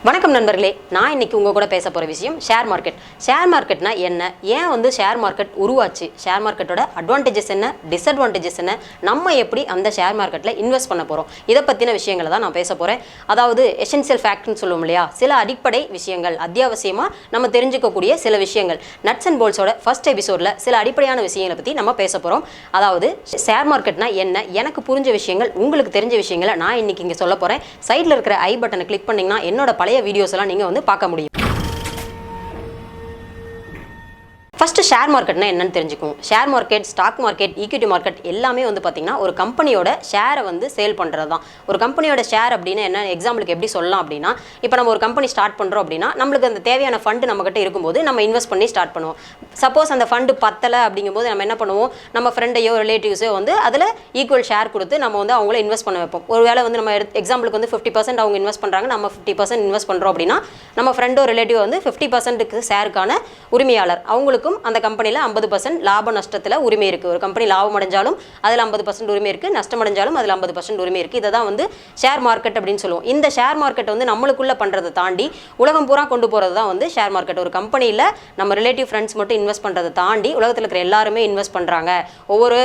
வணக்கம் நண்பர்களே, நான் இன்னைக்கு உங்க கூட பேச போற விஷயம் ஷேர் மார்க்கெட். ஷேர் மார்க்கெட்னா என்ன, ஏன் வந்து ஷேர் மார்க்கெட் உருவாச்சு, ஷேர் மார்க்கெட்டோட அட்வான்டேஜஸ் என்ன, டிஸ்அட்வான்டேஜஸ் என்ன, நம்ம எப்படி அந்த ஷேர் மார்க்கெட்ல இன்வெஸ்ட் பண்ண போறோம், இதை பத்தின விஷயங்களை தான் நான் பேச போறேன். அதாவது எசென்சியல் ஃபேக்ட்னு சொல்லுவோம் இல்லையா, சில அடிப்படை விஷயங்கள், அத்தியாவசியமா நம்ம தெரிஞ்சுக்கக்கூடிய சில விஷயங்கள். நட்ஸ் அண்ட் போல்ஸோட ஃபர்ஸ்ட் எபிசோட்ல சில அடிப்படையான விஷயங்களை பத்தி நம்ம பேச போறோம். அதாவது ஷேர் மார்க்கெட்னா என்ன, எனக்கு புரிஞ்ச விஷயங்கள், உங்களுக்கு தெரிஞ்ச விஷயங்களை நான் இன்னைக்கு இங்க சொல்ல போறேன். சைட்ல இருக்கிற ஐ பட்டனை கிளிக் பண்ணீங்கன்னா என்னோட பழைய வீடியோஸ் எல்லாம் நீங்க வந்து பார்க்க முடியும். ஃபர்ஸ்ட் ஷேர் மார்க்கெட்னா என்னன்னு தெரிஞ்சுக்கும். Share market, stock market, equity market எல்லாமே வந்து பார்த்தீங்கன்னா ஒரு கம்பெனியோட ஷேரை வந்து சேல் பண்ணுறது தான். ஒரு கம்பெனியோட ஷேர் அப்படின்னா என்ன, எக்ஸாம்பிளுக்கு எப்படி சொல்லலாம் அப்படின்னா, இப்போ நம்ம ஒரு கம்பெனி ஸ்டார்ட் பண்ணுறோம் அப்படின்னா நம்மளுக்கு அந்த தேவையான ஃபண்டு நம்மகிட்ட இருக்கும்போது நம்ம இன்வெஸ்ட் பண்ணி ஸ்டார்ட் பண்ணுவோம். சப்போஸ் அந்த ஃபண்டு பத்தலை அப்படிங்கும்போது நம்ம என்ன பண்ணுவோம், நம்ம ஃப்ரெண்டையோ ரிலேட்டிவ்ஸோ வந்து அதில் ஈக்குவல் ஷேர் கொடுத்து நம்ம வந்து அவங்கள இன்வெஸ்ட் பண்ண வைப்போம். ஒரு வேளை வந்து நம்ம எக்ஸாம்பிளுக்கு வந்து 50% அவங்க இன்வெஸ்ட் பண்ணுறாங்க, நம்ம 50% இன்வெஸ்ட் பண்ணுறோம் அப்படின்னா நம்ம ஃப்ரெண்டோ ரிலேட்டிவ் வந்து 50% ஷேருக்கான உரிமையாளர். அவங்களுக்கும் அந்த கம்பெனியில் 50% லாப நஷ்டத்தில் உரிமை இருக்குது. ஒரு கம்பெனி லாபம் அடைஞ்சாலும் அதில் 50% உரிமை இருக்குது, நஷ்டம் அடைஞ்சாலும் அதில் 50% உரிமை இருக்குது. இதை தான் வந்து ஷேர் மார்க்கெட் அப்படின்னு சொல்லுவோம். இந்த ஷேர் மார்க்கெட் வந்து நம்மளுக்குள்ளே பண்ணுறதை தாண்டி உலகம் பூரா கொண்டு போகிறது தான் வந்து ஷேர் மார்க்கெட். ஒரு கம்பெனியில் நம்ம ரிலேட்டிவ் ஃப்ரெண்ட்ஸ் மட்டும் இன்வெஸ்ட் பண்ணுறதை தாண்டி உலகத்தில் இருக்கிற எல்லாருமே இன்வெஸ்ட் பண்ணுறாங்க, ஒவ்வொரு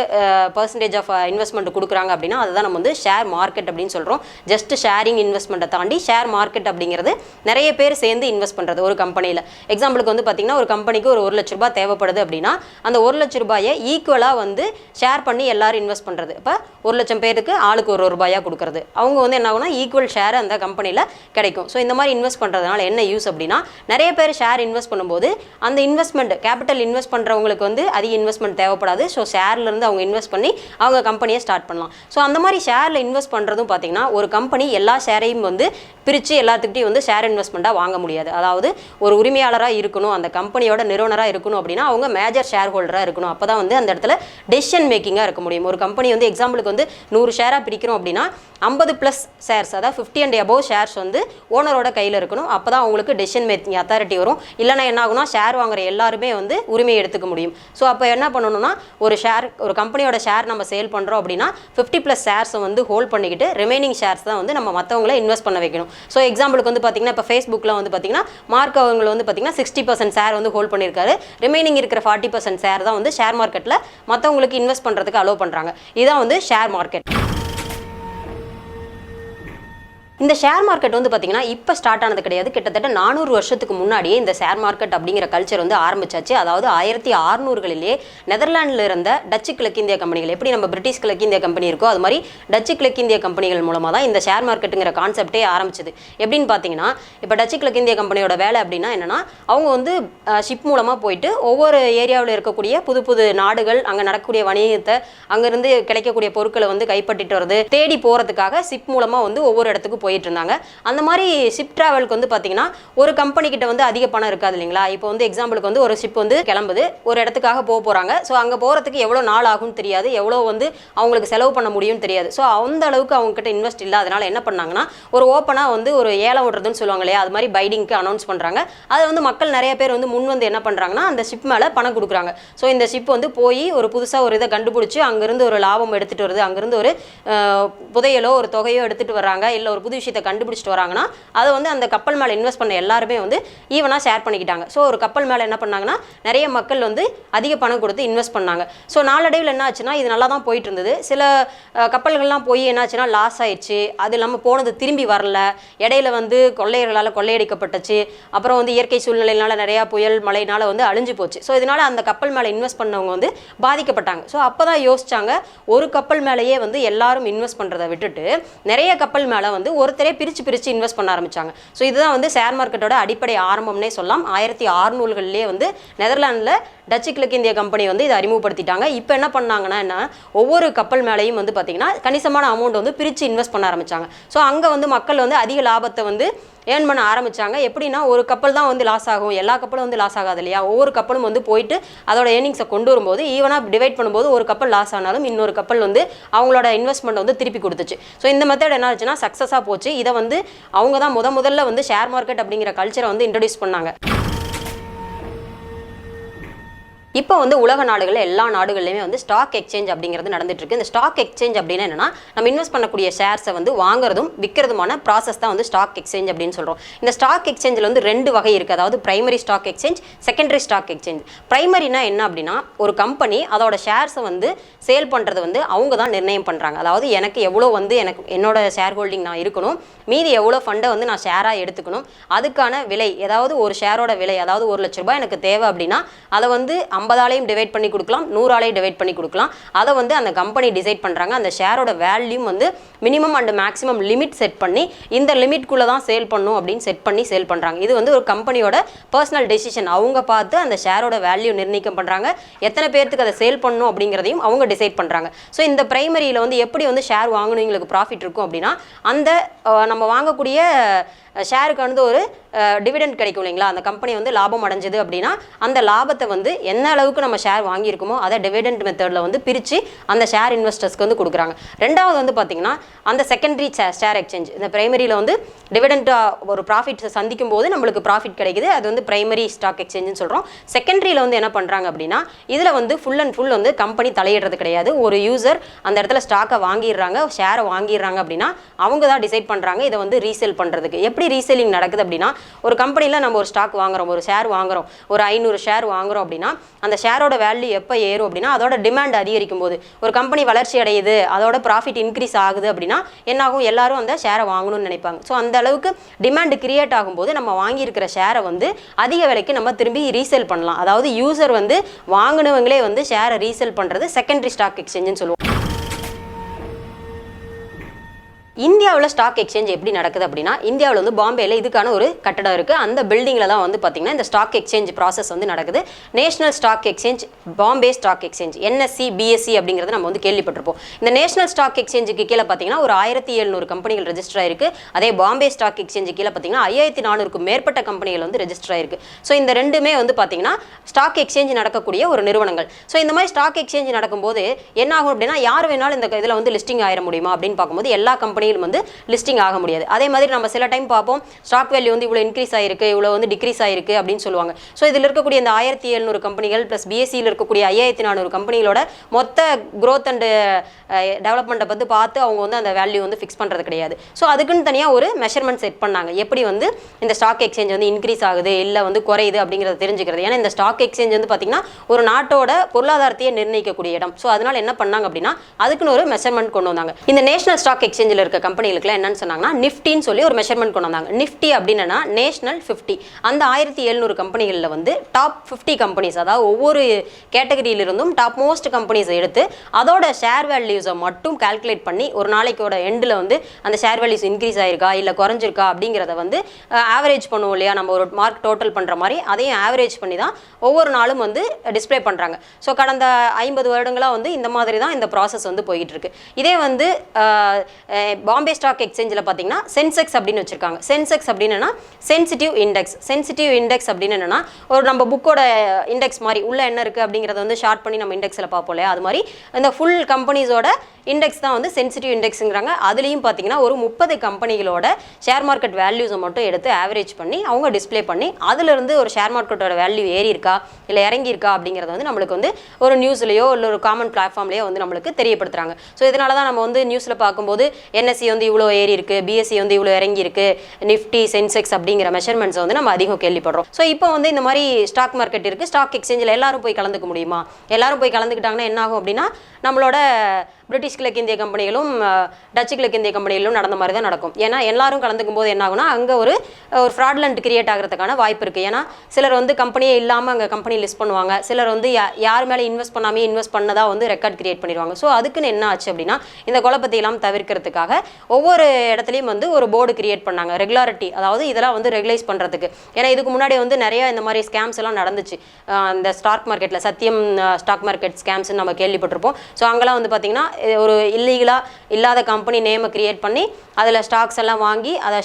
பர்சன்டேஜ் ஆஃப் இன்வெஸ்ட்மெண்ட் கொடுக்குறாங்க அப்படின்னா அதுதான் நம்ம வந்து ஷேர் மார்க்கெட் அப்படின்னு சொல்கிறோம். ஜஸ்ட் ஷேரிங் இன்வெஸ்ட்மெண்ட்டை தாண்டி ஷேர் மார்க்கெட் அப்படிங்கிறது நிறைய பேர் சேர்ந்து இன்வெஸ்ட் பண்ணுறது. ஒரு கம்பெனியில் எக்ஸாம்பிளுக்கு வந்து பார்த்தீங்கன்னா ஒரு கம்பெனிக்கு ஒரு 1 லட்ச ரூபாய் தேவைப்படுது அப்படின்னா அந்த 1 லட்ச ரூபாயை ஈக்குவலாக வந்து ஷேர் பண்ணி எல்லாரும் இன்வெஸ்ட் பண்ணுறது. இப்போ 1 லட்சம் பேருக்கு ஆளுக்கு ஒரு ரூபாயாக கொடுக்குறது. அவங்க வந்து என்ன ஆகுனா ஈக்குவல் ஷேர் அந்த கம்பெனியில் கிடைக்கும். ஸோ இந்த மாதிரி இன்வெஸ்ட் பண்ணுறதுனால என்ன யூஸ் அப்படின்னா, நிறைய பேர் ஷேர் இன்வெஸ்ட் பண்ணும்போது அந்த இன்வெஸ்ட்மெண்ட் கேபிட்டல் இன்வெஸ்ட் பண்ணுறவங்களுக்கு வந்து அதிக இன்வெஸ்ட்மெண்ட் தேவைப்படாது. ஸோ ஷேர்லேருந்து அவங்க இன்வெஸ்ட் பண்ணி அவங்க கம்பெனியை ஸ்டார்ட் பண்ணலாம். ஸோ அந்த மாதிரி ஷேரில் இன்வெஸ்ட் பண்ணுறதும் பார்த்தீங்கன்னா ஒரு கம்பெனி எல்லா ஷேரையும் வந்து பிரித்து எல்லாத்துக்கிட்டையும் வந்து ஷேர் இன்வெஸ்ட்மெண்ட்டாக வாங்க முடியாது. அதாவது ஒரு உரிமையாளராக இருக்கணும், அந்த கம்பெனியோட நிறுவனராக இருக்கணும் அப்படின்னா அவங்க மேஜர் ஷேர் ஹோல்டராக இருக்கணும். அப்போ தான் வந்து அந்த இடத்துல டெசிஷன் மேக்கிங்காக இருக்க முடியும். ஒரு கம்பெனி வந்து எக்ஸாம்பிளுக்கு வந்து 100 ஷேராக பிரிக்கிறோம் அப்படின்னா 50+ ஷேர்ஸ், அதாவது 50 and above ஷேர்ஸ் வந்து ஓனரோட கையில் இருக்கணும். அப்போ தான் அவங்களுக்கு டெசிஷன் மேக்கிங் அத்தாரிட்டி வரும். இல்லைனா என்ன ஆகுனா ஷேர் வாங்குற எல்லாருமே வந்து உரிமையை எடுத்துக்க முடியும். ஸோ அப்போ என்ன பண்ணணும்னா ஒரு கம்பெனியோட ஷேர் நம்ம சேல் பண்ணுறோம் அப்படின்னா 50+ ஷேர்ஸை வந்து ஹோல்ட் பண்ணிக்கிட்டு ரிமைனிங் ஷேர்ஸ் தான் வந்து நம்ம மற்றவங்கள இன்வெஸ்ட் பண்ண வைக்கணும். ஸோ எக்ஸாம்பிளுக்கு வந்து பார்த்தீங்கன்னா இப்போ ஃபேஸ்புக்கில் வந்து பார்த்தீங்கன்னா மார்க் அவங்க வந்து பார்த்தீங்கன்னா 60% ஷேர் வந்து ஹோல்ட் பண்ணியிருக்காரு. ரிமைனிங் இருக்கிற 40% ஷேர் தான் வந்து ஷேர் மார்க்கெட்டில் மற்றவங்களுக்கு இன்வெஸ்ட் பண்ணுறதுக்கு அலோவ் பண்ணுறாங்க. இதுதான் வந்து ஷேர் மார்க்கெட். இந்த ஷேர் மார்க்கெட் வந்து பார்த்தீங்கன்னா இப்போ ஸ்டார்ட் ஆனது கிடையாது. கிட்டத்தட்ட 400 வருஷத்துக்கு முன்னாடியே இந்த ஷேர் மார்க்கெட் அப்படிங்கிற கல்ச்சர் வந்து ஆரம்பிச்சாச்சு. அதாவது 1600களிலே நெதர்லாண்டில் இருந்த டச்சு கிழக்கிந்திய கம்பெனிகள், எப்படி நம்ம பிரிட்டிஷ் கிழக்கிந்திய கம்பெனி இருக்கோ அது மாதிரி டச்சு கிழக்கிந்திய கம்பெனிகள் மூலமாக தான் இந்த ஷேர் மார்க்கெட்டுங்கிற கான்செப்டே ஆரம்பிச்சது. எப்படின்னு பார்த்தீங்கன்னா இப்போ டச்சு கிழக்கிந்திய கம்பெனியோட வேலை அப்படின்னா என்னன்னா, அவங்க வந்து ஷிப் மூலமாக போயிட்டு ஒவ்வொரு ஏரியாவில் இருக்கக்கூடிய புது புது நாடுகள், அங்கே நடக்கக்கூடிய வணிகத்தை, அங்கேருந்து கிடைக்கக்கூடிய பொருட்களை வந்து கைப்பற்றிட்டு வருது, தேடி போகிறதுக்காக ஷிப் மூலமாக வந்து ஒவ்வொரு இடத்துக்கு போயிட்டு இருந்தாங்க. அந்த மாதிரி ஷிப் டிராவலுக்கு வந்து பார்த்தீங்கன்னா ஒரு கம்பெனி கிட்ட வந்து அதிக பணம் இருக்காது இல்லைங்களா. இப்போ வந்து எக்ஸாம்பிளுக்கு வந்து ஒரு ஷிப் வந்து கிளம்புது, ஒரு இடத்துக்காக போகிறாங்க. ஸோ அங்கே போகிறதுக்கு எவ்வளோ நாள் ஆகும்னு தெரியாது, எவ்வளோ வந்து அவங்களுக்கு செலவு பண்ண முடியும்னு தெரியாது. ஸோ அந்த அளவுக்கு அவங்க கிட்ட இன்வெஸ்ட் இல்லை. அதனால என்ன பண்ணாங்கன்னா ஒரு ஓப்பனாக வந்து ஒரு ஏலம் விடுறதுன்னு சொல்லுவாங்க இல்லையா, அது மாதிரி பைடிங்க்கு அனௌன்ஸ் பண்ணுறாங்க. அதை வந்து மக்கள் நிறைய பேர் வந்து முன் வந்து என்ன பண்ணுறாங்கன்னா அந்த ஷிப் மேலே பணம் கொடுக்குறாங்க. ஸோ இந்த ஷிப் வந்து போய் ஒரு புதுசாக ஒரு இதை கண்டுபிடிச்சி அங்கேருந்து ஒரு லாபம் எடுத்துகிட்டு வருது, அங்கேருந்து ஒரு புதையலோ ஒரு தொகையோ எடுத்துகிட்டு வராங்க, இல்லை ஒரு புது விஷயத்தை கண்டுபிடிச்சிட்டு வராங்கன்னா அதை வந்து அந்த கப்பல் மேலே இன்வெஸ்ட் பண்ண எல்லாருமே வந்து ஈவனாக ஷேர் பண்ணிக்கிட்டாங்க. ஸோ ஒரு கப்பல் மேலே என்ன பண்ணாங்கன்னா நிறைய மக்கள் வந்து அதிக பணம் கொடுத்து இன்வெஸ்ட் பண்ணாங்க. ஸோ நாளடைவில் என்ன ஆச்சுன்னா இது நல்லா தான் போயிட்டு இருந்தது. சில கப்பல்கள்லாம் போய் என்ன ஆச்சுன்னா லாஸ் ஆயிடுச்சு. அது இல்லாமல் போனது திரும்பி வரல, இடையில வந்து கொள்ளையர்களால் கொள்ளையடிக்கப்பட்டுச்சு. அப்புறம் வந்து இயற்கை சூழ்நிலையினால நிறையா புயல் மழையினால வந்து அழிஞ்சு போச்சு. ஸோ இதனால அந்த கப்பல் மேலே இன்வெஸ்ட் பண்ணவங்க வந்து பாதிக்கப்பட்டாங்க. ஸோ அப்போ தான் யோசிச்சாங்க, ஒரு கப்பல் மேலேயே வந்து எல்லாரும் இன்வெஸ்ட் பண்ணுறதை விட்டுட்டு நிறைய கப்பல் மேலே வந்து ஒருத்தரே பிரித்து இன்வெஸ்ட் பண்ண ஆரம்பிச்சாங்க. ஸோ இதுதான் வந்து ஷேர் மார்க்கெட்டோட அடிப்படை ஆரம்பம்னே சொல்லலாம். 1600களிலே வந்து நெதர்லாண்டில் டச்சு கிழக்கிந்திய கம்பெனி வந்து இதை அறிமுகப்படுத்திட்டாங்க. இப்போ என்ன பண்ணாங்கன்னா ஒவ்வொரு கப்பல் மேலேயும் வந்து பார்த்தீங்கன்னா கணிசமான அமௌண்ட் வந்து பிரித்து இன்வெஸ்ட் பண்ண ஆரம்பிச்சாங்க. ஸோ அங்கே வந்து மக்கள் வந்து அதிக லாபத்தை வந்து ஏர்ன் பண்ண ஆரம்பிச்சாங்க. எப்படின்னா ஒரு கப்பல் தான் வந்து லாஸ் ஆகும், எல்லா கப்பலும் வந்து லாஸ் ஆகாது இல்லையா. ஒவ்வொரு கப்பலும் வந்து போயிட்டு அதோட ஏர்னிங்ஸை கொண்டு வரும்போது ஈவனாக டிவைட் பண்ணும்போது ஒரு கப்பல் லாஸ் ஆனாலும் இன்னொரு கப்பல் வந்து அவங்களோட இன்வெஸ்ட்மெண்ட் வந்து திருப்பி கொடுத்துச்சு. ஸோ இந்த மெத்தட் என்ன ஆச்சுன்னா சக்ஸஸாக போச்சு. இதை வந்து அவங்க தான் முதல்ல வந்து ஷேர் மார்க்கெட் அப்படிங்கிற கல்ச்சரை வந்து இன்ட்ரடியூஸ் பண்ணாங்க. இப்போ வந்து உலக நாடுகளில் எல்லா நாடுகள்லையுமே வந்து ஸ்டாக் எக்ஸ்சேஞ்ச் அப்படிங்கிறது நடந்துட்டு இருக்கு. இந்த ஸ்டாக் எக்ஸ்சேஞ்ச் அப்படின்னா என்னன்னா, நம்ம இன்வெஸ்ட் பண்ணக்கூடிய ஷேர்ஸை வந்து வாங்குறதும் விற்கிறதுமான ப்ராசஸ் தான் வந்து ஸ்டாக் எக்ஸ்சேஞ்ச் அப்படின்னு சொல்றோம். இந்த ஸ்டாக் எக்ஸ்சேஞ்சில் வந்து 2 வகை இருக்கு. அதாவது primary stock exchange, secondary stock exchange. பிரைமரினா என்ன அப்படின்னா, ஒரு கம்பெனி அதோட ஷேர்ஸை வந்து சேல் பண்றது வந்து அவங்க தான் நிர்ணயம் பண்றாங்க. அதாவது எனக்கு எவ்வளோ வந்து என்னோட ஷேர் ஹோல்டிங் நான் இருக்கணும், மீதி எவ்வளோ ஃபண்டை வந்து நான் ஷேராக எடுத்துக்கணும், அதுக்கான விலை, ஏதாவது ஒரு ஷேரோட விலை, அதாவது 1 லட்ச ரூபாய் எனக்கு தேவை அப்படின்னா அதை வந்து 50ஆலையும் டிவைட் பண்ணி கொடுக்கலாம், 100ஆலையும் டிவைட் பண்ணி கொடுக்கலாம். அதை வந்து அந்த கம்பெனி டிசைட் பண்ணுறாங்க. அந்த ஷேரோட வேல்யூ வந்து minimum and maximum limit set பண்ணி இந்த லிமிட்குள்ளே தான் சேல் பண்ணும் அப்படின்னு செட் பண்ணி சேல் பண்ணுறாங்க. இது வந்து ஒரு கம்பெனியோட பர்சனல் டெசிஷன். அவங்க பார்த்து அந்த ஷேரோட வேல்யூ நிர்ணயிக்கம் பண்ணுறாங்க. எத்தனை பேர்த்துக்கு அதை சேல் பண்ணணும் அப்படிங்கிறதையும் அவங்க டிசைட் பண்ணுறாங்க. ஸோ இந்த பிரைமரியில் வந்து எப்படி வந்து ஷேர் வாங்கணுங்களுக்கு ப்ராஃபிட் இருக்கும் அப்படின்னா, அந்த நம்ம வாங்கக்கூடிய ஷேருக்கு வந்து ஒரு டிவிடெண்ட் கிடைக்கும் இல்லைங்களா, அந்த கம்பெனி வந்து லாபம் அடைஞ்சது அப்படின்னா அந்த லாபத்தை வந்து என்ன அளவுக்கு நம்ம ஷேர் வாங்கியிருக்குமோ அதை டிவிடெண்ட் மெத்தடில் வந்து பிரித்து அந்த ஷேர் இன்வெஸ்டர்ஸ்க்கு வந்து கொடுக்குறாங்க. ரெண்டாவது வந்து பார்த்திங்கன்னா அந்த செகண்டரி ஷேர் எக்ஸ்சேஞ்ச். இந்த பிரைமரியில் வந்து டிவிடெண்ட் ஒரு ப்ராஃபிட் சந்திக்கும் போது நம்மளுக்கு ப்ராஃபிட் கிடைக்குது, அது வந்து பிரைமரி ஸ்டாக் எக்ஸ்சேஞ்சுன்னு சொல்கிறோம். செகண்டரியில் வந்து என்ன பண்ணுறாங்க அப்படின்னா, இதில் வந்து ஃபுல் அண்ட் ஃபுல் வந்து கம்பெனி தலையிடுறது கிடையாது. ஒரு யூசர் அந்த இடத்துல ஸ்டாக்கை வாங்கிடுறாங்க, ஷேரை வாங்கிடுறாங்க அப்படின்னா அவங்க தான் டிசைட் பண்ணுறாங்க இதை வந்து ரீசேல் பண்ணுறதுக்கு. எப்படி ரீசேலிங் நடக்குது அப்படின்னா, ஒரு கம்பெனியில் நம்ம ஒரு ஸ்டாக் வாங்குறோம், ஒரு ஷேர் வாங்குறோம், ஒரு 500 ஷேர் வாங்குறோம் அப்படின்னா அந்த ஷேரோட வேல்யூ எப்போ ஏறும் அப்படின்னா அதோட டிமாண்ட் அதிகரிக்கும் போது, ஒரு கம்பெனி வளர்ச்சி அடையுது, அதோட ப்ராஃபிட் இன்க்ரீஸ் ஆகுது அப்படின்னா என்னாகும், எல்லாரும் அந்த ஷேரை வாங்கணும்னு நினைப்பாங்க. ஸோ அந்த அளவுக்கு டிமாண்ட் கிரியேட் ஆகும்போது நம்ம வாங்கியிருக்கிற ஷேரை வந்து அதிக விலைக்கு நம்ம திரும்பி ரீசேல் பண்ணலாம். அதாவது யூசர் வந்து வாங்கினவங்களே வந்து ஷேரை ரீசேல் பண்ணுறது செகண்டரி ஸ்டாக் எக்ஸ்சேஞ்சுன்னு சொல்லுவோம். இந்தியாவில் ஸ்டாக் எக்ஸ்சேஞ்ச் எப்படி நடக்குது அப்படின்னா, இந்தியாவில் வந்து பாம்பேயில் இதுக்கான ஒரு கட்டடம் இருக்குது. அந்த பில்டிங்கில் தான் வந்து பார்த்திங்கன்னா இந்த ஸ்டாக் எக்ஸ்சேஞ்ச் ப்ராசஸ் வந்து நடக்குது. National stock exchange, Bombay stock exchange, NSE, BSE அப்படிங்கிறத நம்ம வந்து கேள்விப்பட்டிருப்போம். இந்த நேஷனல் ஸ்டாக் எக்ஸ்சேஞ்சுக்கு கீழே பார்த்தீங்கன்னா ஒரு 1700 கம்பெனிகள் ரெஜிஸ்டர் ஆயிருக்கு. அதே பாம்பே ஸ்டாக் எக்ஸ்சேஞ்சு கீழே பார்த்தீங்கன்னா 5400க்கும் மேற்பட்ட கம்பெனிகள் வந்து ரெஜிஸ்டர் ஆயிருக்கு. ஸோ இந்த ரெண்டுமே வந்து பார்த்தீங்கன்னா ஸ்டாக் எக்ஸ்சேஞ்ச் நடக்கக்கூடிய ஒரு நிறுவனங்கள். ஸோ இந்த மாதிரி ஸ்டாக் எக்ஸ்சேஞ்ச் நடக்கும்போது என்ன ஆகும் அப்படின்னா, யார் வேணாலும் இந்த இதில் வந்து லிஸ்டிங் ஆயிட முடியுமா அப்படின்னு பார்க்கும்போது எல்லா கம்பெனியும் வந்து லிஸ்டிங் ஆக முடியாது. அதே மாதிரி நம்ம சில டைம் பார்ப்போம், ஸ்டாக் வேல்யூ வந்து இவ்வளோ இன்க்ரீஸ் ஆயிருக்கு, இவ்வளோ வந்து டிக்ரீஸ் ஆயிருக்கு அப்படின்னு சொல்லுவாங்க. ஸோ இதில் இருக்கக்கூடிய இந்த 1700 கம்பெனிகள் ப்ளஸ் BSEயில் இருக்கக்கூடிய 5400 கம்பெனிகளோட மொத்த growth அண்ட் டெவலப்மெண்ட்டை பற்றி பார்த்து அவங்க வந்து அந்த வேல்யூ வந்து ஃபிக்ஸ் பண்ணுறது கிடையாது. ஸோ அதுக்குன்னு தனியாக ஒரு மெஷர்மெண்ட் செட் பண்ணாங்க, எப்படி வந்து இந்த ஸ்டாக் எக்ஸ்சேஞ்ச் வந்து இன்க்ரீஸ் ஆகுது இல்லை வந்து குறையுது அப்படிங்கிறத தெரிஞ்சுக்கிறது. ஏன்னா இந்த ஸ்டாக் எக்ஸ்சேஞ்ச் வந்து பார்த்திங்கன்னா ஒரு நாட்டோட பொருளாதாரத்தையே நிர்ணயிக்கக்கூடிய இடம். ஸோ அதனால என்ன பண்ணாங்க அப்படின்னா அதுக்குன்னு ஒரு மெஷர்மெண்ட் கொண்டு வந்தாங்க. இந்த நேஷனல் ஸ்டாக் எக்ஸ்சேஞ்சில் இருக்க கம்பெனிகளுக்குலாம் என்னன்னு சொன்னாங்கன்னா நிஃப்டின்னு சொல்லி ஒரு மெஷர்மெண்ட் கொண்டு வந்தாங்க. நிஃப்டி அப்படின்னா நேஷனல் 50. அந்த 1700 கம்பெனிகளில் வந்து டாப் 50 கம்பெனிஸ், அதாவது ஒவ்வொரு கேட்டகரியிலிருந்தும் டாப் மோஸ்ட் கம்பெனிஸ் எடுத்து அதோட ஷேர் வேல்யூஸை மட்டும் கால்குலேட் பண்ணி ஒரு நாளைக்கோட எண்டில் வந்து அந்த ஷேர் வேல்யூஸ் இன்க்ரீஸ் ஆயிருக்கா இல்லை குறைஞ்சிருக்கா அப்படிங்கிறத வந்து ஆவரேஜ் பண்ணுவோம் இல்லையா, நம்ம ஒரு மார்க் டோட்டல் பண்ணுற மாதிரி அதையும் ஆவரேஜ் பண்ணி தான் ஒவ்வொரு நாளும் வந்து டிஸ்பிளே பண்ணுறாங்க. ஸோ கடந்த 50 வருடங்களாக வந்து இந்த மாதிரி தான் இந்த ப்ராசஸ் வந்து போய்கிட்டு இருக்கு. இதே வந்து பாம்பே ஸ்டாக் எக்ஸ்சேஞ்சில் பார்த்தீங்கன்னா சென்செக்ஸ் அப்படின்னு வச்சிருக்காங்க. சென்செக்ஸ் அப்படின்னா சென்சிட்டிவ் இண்டெக்ஸ். சென்சிட்டிவ் இண்டெக்ஸ் அப்படின்னு என்னன்னா ஒரு நம்ம புக்கோட இண்டெக்ஸ் மாதிரி உள்ள என்ன இருக்குது அப்படிங்கிறத வந்து ஷார்ட் பண்ணி நம்ம இண்டெக்ஸில் பார்ப்போம் இல்லையா, அது மாதிரி இந்த ஃபுல் கம்பெனிஸோட இண்டெக்ஸ் தான் வந்து சென்சிட்டிவ் இண்டெக்ஸுங்கிறாங்க. அதுலேயும் பார்த்தீங்கன்னா ஒரு 30 கம்பெனிகளோட ஷேர் மார்க்கெட் வேல்யூஸை மட்டும் எடுத்து ஆவரேஜ் பண்ணி அவங்க டிஸ்பிளே பண்ணி அதிலிருந்து ஒரு ஷேர் மார்க்கெட்டோட வேல்யூ ஏறி இருக்கா இல்லை இறங்கி இருக்கா அப்படிங்கிறத வந்து நம்மளுக்கு வந்து ஒரு நியூஸ்லையோ இல்லை ஒரு காமன் பிளாட்ஃபார்ம்லையோ வந்து நம்மளுக்கு தெரியப்படுத்துறாங்க. ஸோ இதனால தான் நம்ம வந்து நியூஸில் பார்க்கும்போது NSE வந்து இவ்வளோ ஏறி இருக்கு, BSE வந்து இவ்வளோ இறங்கி இருக்கு, நிஃப்டி, சென்செக்ஸ் அப்படிங்கிற மெஷர்மெண்ட்ஸ் வந்து நம்ம அதிகம் கேள்விப்படுறோம். ஸோ இப்போ வந்து இந்த மாதிரி ஸ்டாக் மார்க்கெட் இருக்குது, ஸ்டாக் எக்ஸ்சேஞ்சில் எல்லாரும் போய் கலந்துக்க முடியுமா? எல்லாரும் போய் கலந்துக்கிட்டாங்கன்னா என்ன ஆகும் அப்படின்னா நம்மளோட பிரிட்டிஷ் கிழக்கிந்திய கம்பெனிகளும் டச்சு கிழக்கிந்திய கம்பெனிகளும் நடந்த மாதிரி தான் நடக்கும். ஏன்னா எல்லாரும் கலந்துக்கும் போது என்ன ஆகுனா அங்கே ஒரு ஃப்ராட்லண்ட் கிரியேட் ஆகிறதுக்கான வாய்ப்பு இருக்குது. ஏன்னா சிலர் வந்து கம்பெனியே இல்லாமல் அங்கே கம்பெனி லிஸ்ட் பண்ணுவாங்க, சிலர் வந்து யார் மேலே இன்வெஸ்ட் பண்ணாமே இன்வெஸ்ட் பண்ணதாக வந்து ரெக்கார்ட் கிரியேட் பண்ணிடுவாங்க. ஸோ அதுக்குன்னு என்ன ஆச்சு அப்படின்னா இந்த குழப்பத்தை எல்லாம் தவிர்க்கிறதுக்காக ஒவ்வொரு இடத்துலையும் வந்து ஒரு போர்டு கிரியேட் பண்ணாங்க, ரெகுலாரிட்டி, அதாவது இதெல்லாம் வந்து ரெகுலைஸ் பண்ணுறதுக்கு. ஏன்னா இதுக்கு முன்னாடி வந்து நிறைய இந்த மாதிரி ஸ்கேம்ஸ் எல்லாம் நடந்துச்சு. இந்த ஸ்டாக் மார்க்கெட்டில் சத்தியம் ஸ்டாக் மார்க்கெட் ஸ்கேம்ஸ்ன்னு நம்ம கேள்விப்பட்டிருப்போம். ஸோ அங்கெல்லாம் வந்து பார்த்திங்கன்னா ஒரு இல்லீகலாக இல்லாத கம்பெனி நேமை கிரியேட் பண்ணி அதில் ஸ்டாக்ஸ் எல்லாம் வாங்கி அந்த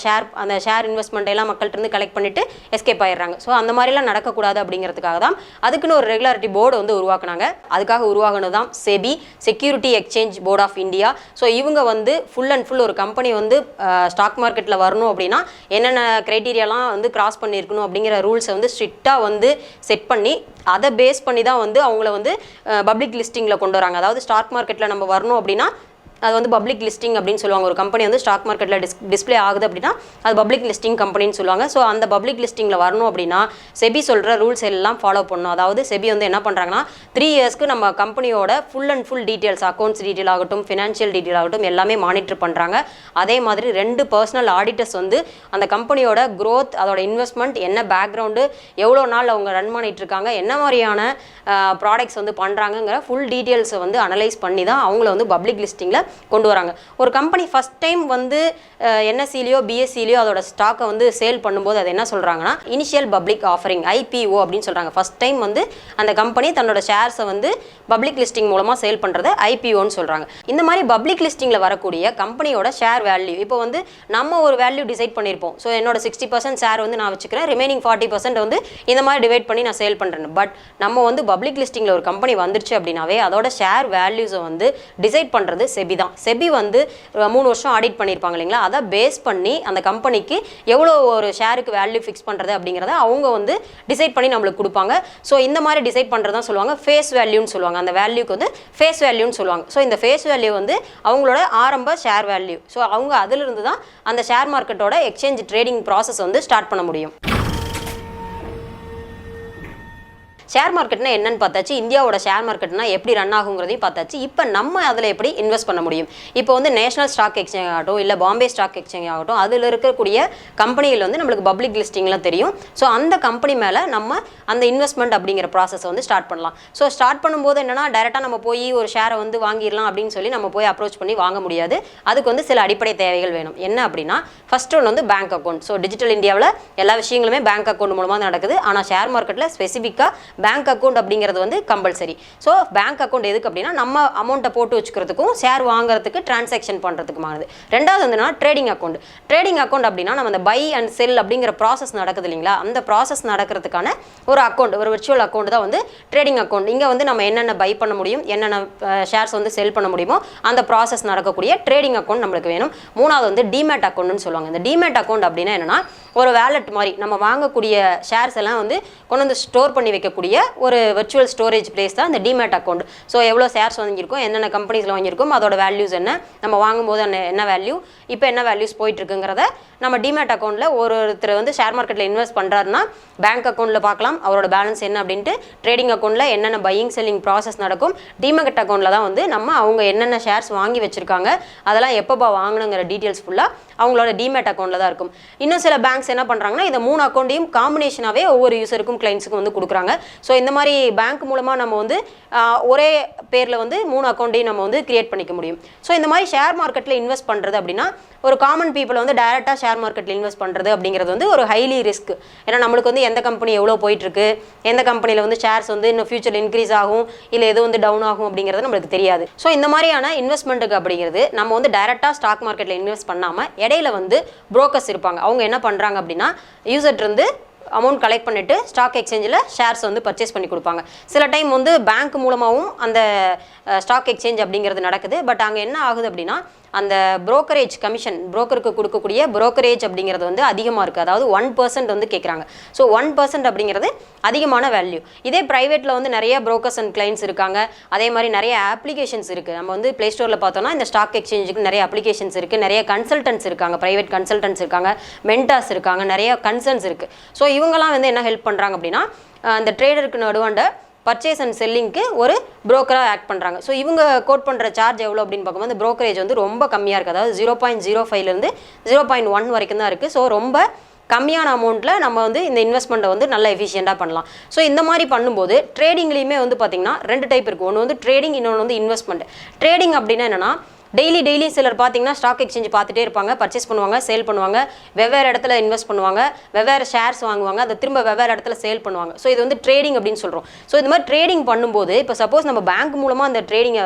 ஷேர் இன்வெஸ்ட்மெண்ட் எல்லாம் மக்கள்கிட்ட இருந்து கலெக்ட் பண்ணிட்டு எஸ்கேப் ஆயிடுறாங்க. ஸோ அந்த மாதிரிலாம் நடக்கக்கூடாது அப்படிங்கிறதுக்காக தான் அதுக்குன்னு ஒரு ரெகுலாரிட்டி போர்டு வந்து உருவாக்குனாங்க. அதுக்காக உருவாகினது தான் SEBI, security exchange board of India. So இவங்க வந்து ஃபுல் அண்ட் ஃபுல் ஒரு கம்பெனி வந்து ஸ்டாக் மார்க்கெட்டில் வரணும் அப்படின்னா என்னென்ன க்ரைட்டீரியாலாம் வந்து கிராஸ் பண்ணியிருக்கணும் அப்படிங்கிற ரூல்ஸை வந்து ஸ்ட்ரிக்டாக வந்து செட் பண்ணி அதை பேஸ் பண்ணி தான் வந்து அவங்கள வந்து பப்ளிக் லிஸ்டிங்கில் கொண்டு வராங்க. அதாவது ஸ்டாக் மார்க்கெட்டில் நம்ம வரணும் அப்படின்னா அது வந்து பப்ளிக் லிஸ்டிங் அப்படின்னு சொல்லுவாங்க. ஒரு கம்பெனி வந்து ஸ்டாக் மார்க்கெட்டில் டிஸ்பிளே ஆகுது அப்படின்னா அது பப்ளிக் லிஸ்டிங் கம்பெனின்னு சொல்லுவாங்க. ஸோ அந்த பப்ளிக் லிஸ்டிங்கில் வரணும் அப்படின்னா செபி சொல்கிற ரூல்ஸ் எல்லாம் ஃபாலோ பண்ணணும். அதாவது செபி வந்து என்ன பண்ணுறாங்கன்னா 3 இயர்ஸ்க்கு நம்ம கம்பெனியோட full and full details, accounts detail ஆகட்டும், ஃபினான்ஷியல் டீட்டெயில் ஆகட்டும் எல்லாமே மானிட்டர் பண்ணுறாங்க. அதே மாதிரி 2 பர்சனல் ஆடிட்டர்ஸ் வந்து அந்த கம்பெனியோட க்ரோத், அதோட இன்வெஸ்ட்மெண்ட், என்ன பேக்ரவுண்டு, எவ்வளோ நாள் அவங்க ரன் பண்ணிட்டு இருக்காங்க, என்ன மாதிரியான ப்ராடக்ட்ஸ் வந்து பண்ணுறாங்கங்கிற ஃபுல் டீட்டெயில்ஸை வந்து அனலைஸ் பண்ணி தான் அவங்கள வந்து பப்ளிக் லிஸ்டிங்கில் கொண்டு வராங்க. ஒரு கம்பெனி ஃபர்ஸ்ட் டைம் வந்து என்எஸ்சிலையோ பிஎஸ்சிலையோ அதோட ஸ்டாக்கை வந்து சேல் பண்ணும்போது அது என்ன சொல்கிறாங்கன்னா இனிஷியல் பப்ளிக் ஆஃபரிங், ஐபிஓ அப்படின்னு சொல்கிறாங்க. ஃபர்ஸ்ட் டைம் வந்து அந்த கம்பெனி தன்னோட ஷேர்ஸை வந்து பப்ளிக் லிஸ்டிங் மூலமாக சேல் பண்ணுறது ஐபிஓன்னு சொல்கிறாங்க. இந்த மாதிரி பப்ளிக் லிஸ்டிங்கில் வரக்கூடிய கம்பெனியோட ஷேர் வேல்யூ, இப்போ வந்து நம்ம ஒரு வேல்யூ டிசைட் பண்ணியிருப்போம். ஸோ என்னோட 60% ஷேர் வந்து நான் வச்சுக்கிறேன், ரிமைனிங் 40% வந்து இந்த மாதிரி டிவைட் பண்ணி நான் சேல் பண்ணுறேன். பட் நம்ம வந்து பப்ளிக் லிஸ்டிங்கில் ஒரு கம்பெனி வந்துருச்சு அப்படின்னாவே அதோட ஷேர் வேல்யூஸை வந்து டிசைட் பண்ணுறது செபி தான். செபி வந்து 3 வருஷம் ஆடிட் பண்ணியிருப்பாங்க இல்லைங்களா, அதை பேஸ் பண்ணி அந்த கம்பெனிக்கு எவ்வளோ ஒரு ஷேருக்கு வேல்யூ ஃபிக்ஸ் பண்ணுறது அப்படிங்கிறத அவங்க வந்து டிசைட் பண்ணி நம்மளுக்கு கொடுப்பாங்க. ஸோ இந்த மாதிரி டிசைட் பண்ணுறது தான் சொல்லுவாங்க ஃபேஸ் வேல்யூன்னு சொல்லுவாங்க. அந்த வேல்யூக்கு வந்து ஃபேஸ் வேல்யூன்னு சொல்லுவாங்க. ஸோ இந்த ஃபேஸ் வேல்யூ வந்து அவங்களோட ஆரம்ப ஷேர் வேல்யூ. ஸோ அவங்க அதிலிருந்து தான் அந்த ஷேர் மார்க்கெட்டோட எக்ஸ்சேஞ்ச் ட்ரேடிங் ப்ராசஸ் வந்து ஸ்டார்ட் பண்ண முடியும். ஷேர் மார்க்கெட்னா என்னன்னு பார்த்தாச்சு, இந்தியாவோட ஷேர் மார்க்கெட்னா எப்படி ரன் ஆகுங்கிறதையும் பார்த்தாச்சு. இப்போ நம்ம அதில் எப்படி இன்வெஸ்ட் பண்ண முடியும். இப்போ வந்து நேஷனல் ஸ்டாக் எக்ஸ்சேஞ்ச் ஆகட்டும், இல்லை பாம்பே ஸ்டாக் எக்ஸ்சேஞ்ச் ஆகட்டும், அதில் இருக்கக்கூடிய கம்பெனிகள் வந்து நம்மளுக்கு பப்ளிக் லிஸ்டிங்லாம் தெரியும். ஸோ அந்த கம்பெனி மேலே நம்ம அந்த இன்வெஸ்ட்மெண்ட் அப்படிங்கிற ப்ராசஸை வந்து ஸ்டார்ட் பண்ணலாம். ஸோ ஸ்டார்ட் பண்ணும்போது என்னன்னா டைரெக்டாக நம்ம போய் ஒரு ஷேரை வந்து வாங்கிடலாம் அப்படின்னு சொல்லி நம்ம போய் அப்ரோச் பண்ணி வாங்க முடியாது. அதுக்கு வந்து சில அடிப்படை தேவைகள் வேணும். என்ன அப்படின்னா ஃபர்ஸ்ட் ஒன்று வந்து பேங்க் அக்கௌண்ட். ஸோ டிஜிட்டல் இந்தியாவில் எல்லா விஷயங்களுமே பேங்க் அக்கௌண்ட் மூலமாக நடக்குது. ஆனால் ஷேர் மார்க்கெட்டில் ஸ்பெசிஃபிக்காக பேங்க் அக்கௌண்ட் அப்படிங்கிறது வந்து கம்பல்சரி. ஸோ பேங்க் அக்கௌண்ட் எதுக்கு அப்படின்னா நம்ம அமௌண்ட்டை போட்டு வச்சுக்கிறதுக்கும் ஷேர் வாங்குறதுக்கு டிரான்சாக்ஷன் பண்ணுறதுக்குமானது. ரெண்டாவது வந்து ட்ரேடிங் அக்கௌண்ட். ட்ரேடிங் அக்கௌண்ட் அப்படின்னா நம்ம அந்த பை அண்ட் செல் அப்படிங்கிற ப்ராசஸ் நடக்குது இல்லைங்களா, அந்த ப்ராசஸ் நடக்கிறதுக்கான ஒரு அக்கௌண்ட், ஒரு விர்ச்சுவல் அக்கௌண்ட் தான் வந்து ட்ரேடிங் அக்கௌண்ட். இங்கே வந்து நம்ம என்னென்ன பை பண்ண முடியும், என்னென்ன ஷேர்ஸ் வந்து செல் பண்ண முடியுமோ அந்த ப்ராசஸ் நடக்கக்கூடிய ட்ரேடிங் அக்கௌண்ட் நம்மளுக்கு வேணும். மூணாவது வந்து டிமேட் அக்கௌண்ட்னு சொல்லுவாங்க. இந்த டிமேட் அக்கௌண்ட் அப்படின்னா என்னன்னா ஒரு வேலட் மாதிரி நம்ம வாங்கக்கூடிய ஷேர்ஸ் எல்லாம் வந்து கொண்டு வந்து ஸ்டோர் பண்ணி வைக்கக்கூடிய ஒரு விர்ச்சுவல் ஸ்டோரேஜ் பிளேஸ் தான் இந்த டிமேட் அக்கௌண்ட். ஸோ எவ்வளோ ஷேர்ஸ் வாங்கியிருக்கோம், என்னென்ன கம்பெனிஸில் வாங்கியிருக்கோம், அதோட வேல்யூஸ் என்ன, நம்ம வாங்கும்போது என்ன வேல்யூ, இப்போ என்ன வேல்யூஸ் போயிட்டு இருக்குங்கிறத நம்ம டிமேட் அக்கௌண்ட்டில் ஒருத்தர் வந்து ஷேர் மார்க்கெட்டில் இன்வெஸ்ட் பண்ணுறாருன்னா பேங்க் அக்கௌண்ட்டில் பார்க்கலாம் அவரோட பேலன்ஸ் என்ன அப்படின்ட்டு. ட்ரேடிங் அக்கௌண்ட்டில் என்னென்ன பையிங் செல்லிங் ப்ராசஸ் நடக்கும். டிமேட் அக்கௌண்ட்டில் தான் வந்து நம்ம அவங்க என்னென்ன ஷேர்ஸ் வாங்கி வச்சுருக்காங்க, அதெல்லாம் எப்போ வாங்கணுங்கிற டீட்டெயில்ஸ் ஃபுல்லாக அவங்களோட டிமேட் அக்கௌண்ட்டில் தான் இருக்கும். இன்னும் சில பேங்க்ஸ் என்ன பண்ணுறாங்கன்னா இந்த 3 அக்கௌண்ட்டையும் காம்பினேஷனாகவே ஒவ்வொரு யூசருக்கும் கிளைண்ட்ஸுக்கும் வந்து கொடுக்குறாங்க. ஸோ இந்த மாதிரி பேங்க் மூலமாக நம்ம வந்து ஒரே பேரில் வந்து 3 அக்கௌண்ட்டையும் நம்ம வந்து கிரியேட் பண்ணிக்க முடியும். ஸோ இந்த மாதிரி ஷேர் மார்க்கெட்டில் இன்வெஸ்ட் பண்ணுறது அப்படின்னா ஒரு காமன் பீப்புள் வந்து டைரெக்டாக ஷேர் மார்க்கெட்டில் இன்வெஸ்ட் பண்ணுறது அப்படிங்கிறது வந்து ஒரு ஹைலி ரிஸ்க். ஏன்னா நம்மளுக்கு வந்து எந்த கம்பெனி எவ்வளோ போயிட்டுருக்கு, எந்த கம்பெனியில் வந்து ஷேர்ஸ் வந்து இன்னும் ஃபியூச்சர் இன்க்ரீஸ் ஆகும் இல்லை எது வந்து டவுன் ஆகும் அப்படிங்கிறது நம்மளுக்கு தெரியாது. ஸோ இந்த மாதிரியான இன்வெஸ்ட்மெண்ட்டுக்கு அப்படிங்கிறது நம்ம வந்து டைரெக்டாக ஸ்டாக் மார்க்கெட்டில் இன்வெஸ்ட் பண்ணாமல் இடையில வந்து புரோக்கர்ஸ் இருப்பாங்க. அவங்க என்ன பண்ணுறாங்க அப்படின்னா யூசர்ட்டு அமௌண்ட் கலெக்ட் பண்ணிவிட்டு ஸ்டாக் எக்ஸ்சேஞ்சில் ஷேர்ஸ் வந்து பர்ச்சேஸ் பண்ணி கொடுப்பாங்க. சில டைம் வந்து பேங்க் மூலமாகவும் அந்த ஸ்டாக் எக்ஸ்சேஞ்ச் அப்படிங்கிறது நடக்குது. பட் அங்கே என்ன ஆகுது அப்படின்னா அந்த புரோக்கரேஜ் கமிஷன், புரோக்கருக்கு கொடுக்கக்கூடிய புரோக்கரேஜ் அப்படிங்கிறது வந்து அதிகமாக இருக்குது. அதாவது 1% வந்து கேட்குறாங்க. ஸோ 1% அப்படிங்கிறது அதிகமான வேல்யூ. இதே ப்ரைவேட்டில் வந்து நிறைய புரோக்கர்ஸ் அண்ட் கிளைண்ட்ஸ் இருக்காங்க. அதே மாதிரி நிறைய அப்ளிகேஷன்ஸ் இருக்குது. நம்ம வந்து ப்ளே ஸ்டோரில் பார்த்தோம்னா இந்த ஸ்டாக் எக்ஸ்சேஞ்சுக்கு நிறைய அப்ளிகேஷன்ஸ் இருக்குது, நிறைய கன்சல்டன்ட்ஸ் இருக்காங்க, ப்ரைவேட் கன்சல்டன்ட்ஸ் இருக்காங்க, மென்டார்ஸ் இருக்காங்க, நிறைய கன்சர்ன்ஸ் இருக்குது. ஸோ இவங்கெல்லாம் வந்து என்ன ஹெல்ப் பண்ணுறாங்க அப்படின்னா அந்த ட்ரேடருக்கு நடுவாண்ட பர்ச்சேஸ் அண்ட் செல்லிங்க்கு ஒரு புரோக்கராக ஆக்ட் பண்ணுறாங்க. ஸோ இவங்க கோட் பண்ணுற சார்ஜ் எவ்வளோ அப்படின்னு பார்க்கும்போது அந்த புரோக்கரேஜ் வந்து ரொம்ப கம்மியாக இருக்குது. அதாவது 0.05லேருந்து 0.1 வரைக்கும் தான் இருக்குது. ஸோ ரொம்ப கம்மியான அமௌண்ட்டில் நம்ம வந்து இந்த இன்வெஸ்ட்மெண்ட்டை வந்து நல்லா எஃபிஷியண்டாக பண்ணலாம். ஸோ இந்த மாதிரி பண்ணும்போது ட்ரேடிங்லேயுமே வந்து பார்த்திங்கன்னா 2 டைப் இருக்குது. ஒன்று வந்து ட்ரேடிங், இன்னொன்று வந்து இன்வெஸ்ட்மெண்ட். ட்ரேடிங் அப்படின்னா என்னென்னா டெய்லி சிலர் பார்த்தீங்கன்னா ஸ்டாக் எக்ஸ்சேஞ்ச் பார்த்துட்டே இருப்பாங்க, பர்ச்சேஸ் பண்ணுவாங்க, சேல் பண்ணுவாங்க, வெவ்வேறு இடத்துல இன்வெஸ்ட் பண்ணுவாங்க, வெவ்வேறு ஷேர்ஸ் வாங்குவாங்க, அதை திரும்ப வெவ்வேறு இடத்துல சேல் பண்ணுவாங்க. ஸோ இது வந்து ட்ரேடிங் அப்படின்னு சொல்கிறோம். ஸோ இந்த மாதிரி ட்ரேடிங் பண்ணும்போது இப்போ சப்போஸ் நம்ம பேங்க் மூலமாக அந்த ட்ரேடிங்கை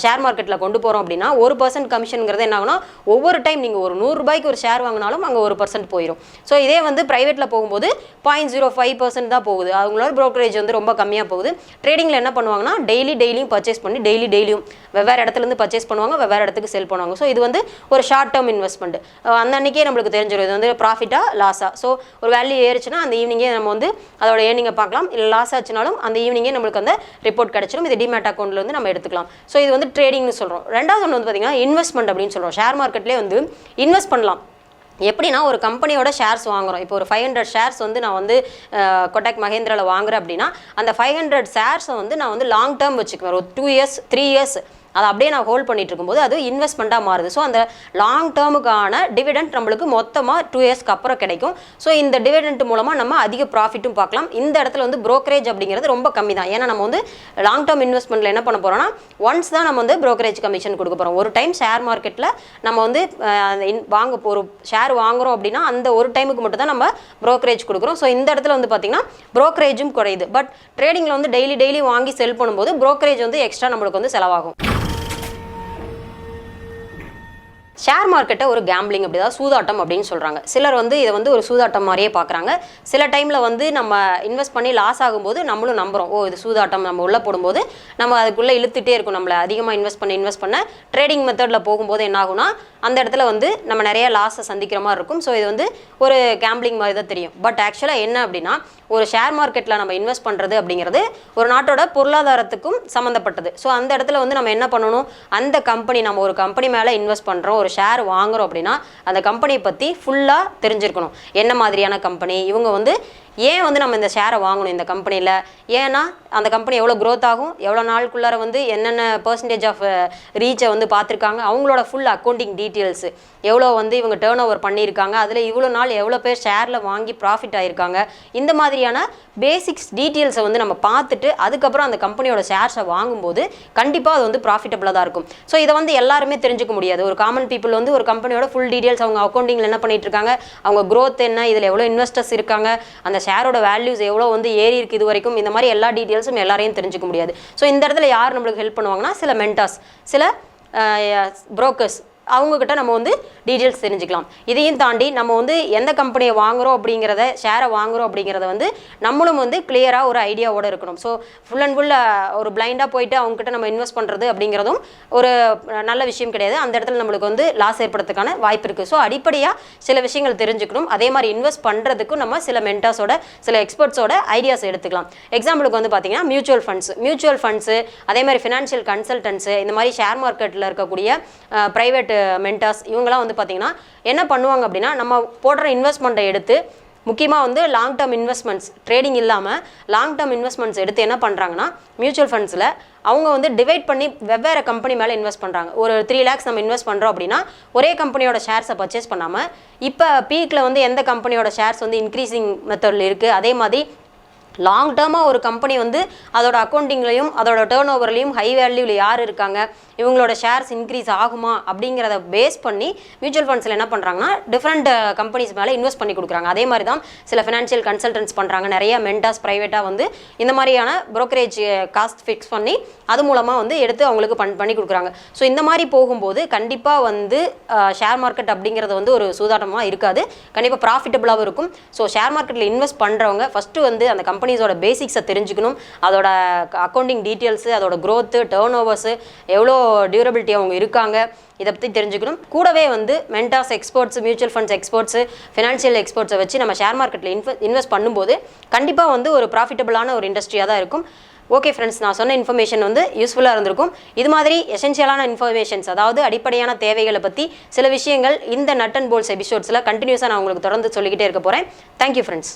ஷேர் மார்க்கெட்டில் கொண்டு போகிறோம் அப்படின்னா 1% கமிஷனுங்கிறது என்ன ஆகுனா ஒவ்வொரு டைம் நீங்கள் ஒரு 100 ரூபாய்க்கு ஒரு ஷேர் வாங்கினாலும் அங்கே 1% போயிடும். ஸோ இதே வந்து ப்ரைவேட்டில் போகும்போது 0.05% தான் போகுது. அவங்களோட ப்ரோக்கரேஜ் வந்து ரொம்ப கம்மியாக போகுது. ட்ரேடிங்கில் என்ன பண்ணுவாங்கன்னா டெய்லியும் பர்ச்சேஸ் பண்ணி டெய்லியும் வெவ்வேறு இடத்துலேருந்து பர்ச்சேஸ் பண்ணுவாங்க, வெவ்வேறு இடத்துக்கு செல் பண்ணுவாங்க. ஸோ இது வந்து ஒரு ஷார்ட் டேர்ம் இன்வெஸ்ட்மெண்ட். அந்த அன்றைக்கே நம்மளுக்கு தெரிஞ்சிடும் இது வந்து ப்ராஃபிட்டாக லாஸாக. ஸோ ஒரு வேல்யூ ஏறிச்சுன்னா அந்த ஈவினிங்கே நம்ம வந்து அதோட ஏர்னிங்கை பார்க்கலாம். இல்லை லாஸ் ஆச்சுனாலும் அந்த ஈவினிங்கே நம்மளுக்கு அந்த ரிப்போர்ட் கிடச்சிடும். இது டிமேட் அக்கௌண்ட்டில் வந்து நம்ம எடுத்துக்கலாம். ஸோ இது வந்து ட்ரேடிங்னு சொல்கிறோம். ரெண்டாவது ஒன்று வந்து பார்த்திங்கன்னா இன்வெஸ்ட்மெண்ட் அப்படின்னு சொல்கிறோம். ஷேர் மார்க்கெட்லேயே வந்து இன்வெஸ்ட் பண்ணலாம். எப்படின்னா ஒரு கம்பெனியோட ஷேர்ஸ் வாங்குகிறோம். இப்போ ஒரு 500 ஷேர்ஸ் வந்து நான் வந்து கொட்டாக் மஹேந்திராவில் வாங்குறேன் அப்படின்னா அந்த 500 ஷேர்ஸை வந்து நான் வந்து லாங் டேர்ம் வச்சுக்குவேன். ஒரு 2 இயர்ஸ் 3 இயர்ஸ் அதை அப்படியே நான் ஹோல்ட் பண்ணிட்டு இருக்கும்போது அது இன்வெஸ்ட்மெண்ட்டாக மாறுது. ஸோ அந்த லாங் டேர்முக்கான டிவிடெண்ட் நம்மளுக்கு மொத்தமாக 2 இயர்ஸ்க்கு அப்புறம் கிடைக்கும். ஸோ இந்த டிவிடெண்ட் மூலமாக நம்ம அதிக ப்ராஃபிட்டும் பார்க்கலாம். இந்த இடத்துல வந்து ப்ரோக்கரேஜ் அப்படிங்கிறது ரொம்ப கம்மி தான். ஏன்னா நம்ம வந்து லாங் டேர்ம் இன்வெஸ்ட்மெண்ட்டில் என்ன பண்ண போகிறோம்னா ஒன்ஸ் தான் நம்ம வந்து ப்ரோக்கரேஜ் கமிஷன் கொடுக்க போகிறோம். ஒரு டைம் ஷேர் மார்க்கெட்டில் நம்ம வந்து ஒரு ஷேர் வாங்குகிறோம் அப்படின்னா அந்த ஒரு டைமுக்கு மட்டும் தான் நம்ம ப்ரோக்கரேஜ் கொடுக்குறோம். ஸோ இந்த இடத்துல வந்து பார்த்திங்கன்னா ப்ரோக்கரேஜும் குறையுது. பட் ட்ரேடிங்கில் வந்து டெய்லி வாங்கி செல் பண்ணும்போது ப்ரோக்கரேஜ் வந்து எக்ஸ்ட்ரா நம்மளுக்கு வந்து செலவாகும். ஷேர் மார்க்கெட்டை ஒரு கேம்பிளிங் அப்படி தான் சூதாட்டம் அப்படின்னு சொல்கிறாங்க. சிலர் வந்து இதை வந்து ஒரு சூதாட்டம் மாதிரியே பார்க்குறாங்க. சில டைமில் வந்து நம்ம இன்வெஸ்ட் பண்ணி லாஸ் ஆகும்போது நம்மளும் நம்புகிறோம், ஓ இது சூதாட்டம், நம்ம உள்ளே போடும்போது நம்ம அதுக்குள்ளே இழுத்துட்டே இருக்கும். நம்மளை அதிகமாக இன்வெஸ்ட் பண்ண ட்ரேடிங் மெத்தடில் போகும்போது என்ன ஆகுனா அந்த இடத்துல வந்து நம்ம நிறைய லாஸை சந்திக்கிற மாதிரி இருக்கும். ஸோ இது வந்து ஒரு கேம்பிளிங் மாதிரி தான் தெரியும். பட் ஆக்சுவலாக என்ன அப்படின்னா ஒரு ஷேர் மார்க்கெட்டில் நம்ம இன்வெஸ்ட் பண்ணுறது அப்படிங்கிறது ஒரு நாட்டோட பொருளாதாரத்துக்கும் சம்மந்தப்பட்டது. ஸோ அந்த இடத்துல வந்து நம்ம என்ன பண்ணணும், அந்த கம்பெனி நம்ம ஒரு கம்பெனி மேலே இன்வெஸ்ட் பண்ணுறோம், ஒரு ஷேர் வாங்குறோம் அப்படின்னா அந்த கம்பெனியை பற்றி ஃபுல்லாக தெரிஞ்சிருக்கணும். என்ன மாதிரியான கம்பெனி, இவங்க வந்து ஏன் வந்து நம்ம இந்த ஷேரை வாங்கணும் இந்த கம்பெனியில், ஏன்னா அந்த கம்பெனி எவ்வளோ க்ரோத் ஆகும், எவ்வளோ நாளுக்குள்ளார வந்து என்னென்ன பர்சன்டேஜ் ஆஃப் ரீச்சை வந்து பார்த்துருக்காங்க, அவங்களோட ஃபுல் அக்கௌண்டிங் டீட்டெயில்ஸு, எவ்வளோ வந்து இவங்க டேர்ன் ஓவர் பண்ணியிருக்காங்க, அதில் இவ்வளோ நாள் எவ்வளோ பேர் ஷேரில் வாங்கி ப்ராஃபிட் ஆகியிருக்காங்க, இந்த மாதிரியான பேசிக்ஸ் டீட்டெயில்ஸை வந்து நம்ம பார்த்துட்டு அதுக்கப்புறம் அந்த கம்பெனியோட ஷேர்ஸை வாங்கும்போது கண்டிப்பாக அது வந்து ப்ராஃபிட்டபிளாக தான் இருக்கும். ஸோ இதை வந்து எல்லாருமே தெரிஞ்சுக்க முடியாது. ஒரு காமன் பீப்புள் வந்து ஒரு கம்பெனியோட ஃபுல் டீட்டெயில்ஸ், அவங்க அக்கௌண்டிங்கில் என்ன பண்ணிட்டு இருக்காங்க, அவங்க க்ரோத் என்ன, இதில் எவ்வளோ இன்வெஸ்டர்ஸ் இருக்காங்க, அந்த ஷேரோட வேல்யூஸ் எவ்வளோ வந்து ஏறி இருக்குது இது வரைக்கும், இந்த மாதிரி எல்லா டீட்டெயில்ஸும் எல்லாரையும் தெரிஞ்சுக்க முடியாது. ஸோ இந்த இடத்துல யார் நம்மளுக்கு ஹெல்ப் பண்ணுவாங்கன்னா சில மென்டார்ஸ், சில புரோக்கர்ஸ், அவங்கக்கிட்ட நம்ம வந்து டீட்டெயில்ஸ் தெரிஞ்சுக்கலாம். இதையும் தாண்டி நம்ம வந்து எந்த கம்பெனியை வாங்குகிறோம் அப்படிங்கிறத, ஷேரை வாங்குகிறோம் அப்படிங்கிறத வந்து நம்மளும் வந்து கிளியராக ஒரு ஐடியாவோடு இருக்கணும். ஸோ ஃபுல் அண்ட் ஃபுல் ஒரு பிளைண்டாக போயிட்டு அவங்ககிட்ட நம்ம இன்வெஸ்ட் பண்ணுறது அப்படிங்கிறதும் ஒரு நல்ல விஷயம் கிடையாது. அந்த இடத்துல நம்மளுக்கு வந்து லாஸ் ஏற்படுறதுக்கான வாய்ப்பு இருக்குது. ஸோ அடிப்படையாக சில விஷயங்கள் தெரிஞ்சுக்கணும். அதே மாதிரி இன்வெஸ்ட் பண்ணுறதுக்கும் நம்ம சில மென்டார்ஸோட, சில எக்ஸ்பர்ட்ஸோட ஐடியாஸ் எடுத்துக்கலாம். எக்ஸாம்பிளுக்கு வந்து பார்த்திங்கன்னா மியூச்சுவல் ஃபண்ட்ஸு, அதே மாதிரி ஃபினான்ஷியல் கன்சல்டன்ஸு, இந்த மாதிரி ஷேர் மார்க்கெட்டில் இருக்கக்கூடிய ப்ரைவேட் மென்டார்ஸ், இவங்களாம் வந்து பார்த்திங்கன்னா என்ன பண்ணுவாங்க அப்படின்னா நம்ம போடுற இன்வெஸ்ட்மெண்ட்டை எடுத்து, முக்கியமாக வந்து லாங் டேர்ம் இன்வெஸ்ட்மெண்ட்ஸ், ட்ரேடிங் இல்லாமல் லாங் டேர்ம் இன்வெஸ்ட்மெண்ட்ஸ் எடுத்து என்ன பண்ணுறாங்கன்னா மியூச்சுவல் ஃபண்ட்ஸில் அவங்க வந்து டிவைட் பண்ணி வெவ்வேறு கம்பெனி மேலே இன்வெஸ்ட் பண்ணுறாங்க. ஒரு 3 lakhs நம்ம இன்வெஸ்ட் பண்ணுறோம் அப்படின்னா ஒரே கம்பெனியோட ஷேர்ஸை பர்ச்சேஸ் பண்ணாமல் இப்போ பீக்கில் வந்து எந்த கம்பெனியோட ஷேர்ஸ் வந்து இன்க்ரீசிங் மெத்தடில் இருக்குது, அதே மாதிரி லாங் டேர்மாக ஒரு கம்பெனி வந்து அதோட அக்கௌண்டிங்லையும் அதோட டேர்ன் ஓவர்லையும் ஹை வேல்யூவில் யார் இருக்காங்க, இவங்களோட ஷேர்ஸ் இன்க்ரீஸ் ஆகுமா அப்படிங்கிறத பேஸ் பண்ணி மியூச்சுவல் ஃபண்ட்ஸில் என்ன பண்ணுறாங்கன்னா டிஃப்ரெண்ட் கம்பெனிஸ் மேலே இன்வெஸ்ட் பண்ணி கொடுக்குறாங்க. அதே மாதிரி தான் சில ஃபினான்ஷியல் கன்சல்டன்ஸ் பண்ணுறாங்க. நிறைய மென்டார்ஸ் ப்ரைவேட்டாக வந்து இந்த மாதிரியான ப்ரோக்கரேஜ் காஸ்ட் ஃபிக்ஸ் பண்ணி அது மூலமாக வந்து எடுத்து அவங்களுக்கு பண்ணி கொடுக்குறாங்க. ஸோ இந்த மாதிரி போகும்போது கண்டிப்பாக வந்து ஷேர் மார்க்கெட் அப்படிங்கிறது வந்து ஒரு சூதாட்டமாக இருக்காது, கண்டிப்பாக ப்ராஃபிட்டபுளாகவும் இருக்கும். ஸோ ஷேர் மார்க்கெட்டில் இன்வெஸ்ட் பண்ணுறவங்க ஃபஸ்ட்டு வந்து அந்த கம்பெனிஸோட பேசிக்ஸை தெரிஞ்சுக்கணும். அதோட அக்கௌண்டிங் டீட்டெயில்ஸு, அதோட க்ரோத்து, டேர்ன் ஓவர்ஸு, எவ்வளோ டியூரபிலிட்டி அவங்க இருக்காங்க, இதை பற்றி தெரிஞ்சுக்கணும். கூடவே வந்து mentors, experts, mutual funds experts, financial எக்ஸ்பர்ட்ஸை வச்சு நம்ம ஷேர் மார்க்கெட்டில் இன்வெஸ்ட் பண்ணும்போது கண்டிப்பாக வந்து ஒரு ப்ராஃபிட்டபுளான ஒரு இண்டஸ்ட்ரியாக தான் இருக்கும். ஓகே ஃப்ரெண்ட்ஸ், நான் சொன்ன இன்ஃபர்மேஷன் வந்து யூஸ்ஃபுல்லாக இருந்திருக்கும். இது மாதிரி எசென்ஷியலான இன்ஃபர்மேஷன்ஸ், அதாவது அடிப்படையான தேவைகளை பற்றி சில விஷயங்கள் இந்த நட் அண்ட் போல்ஸ் எபிசோட்ஸில் கண்டினியூஸாக நான் உங்களுக்கு தொடர்ந்து சொல்லிக்கிட்டே இருக்க போகிறேன். Thank you friends.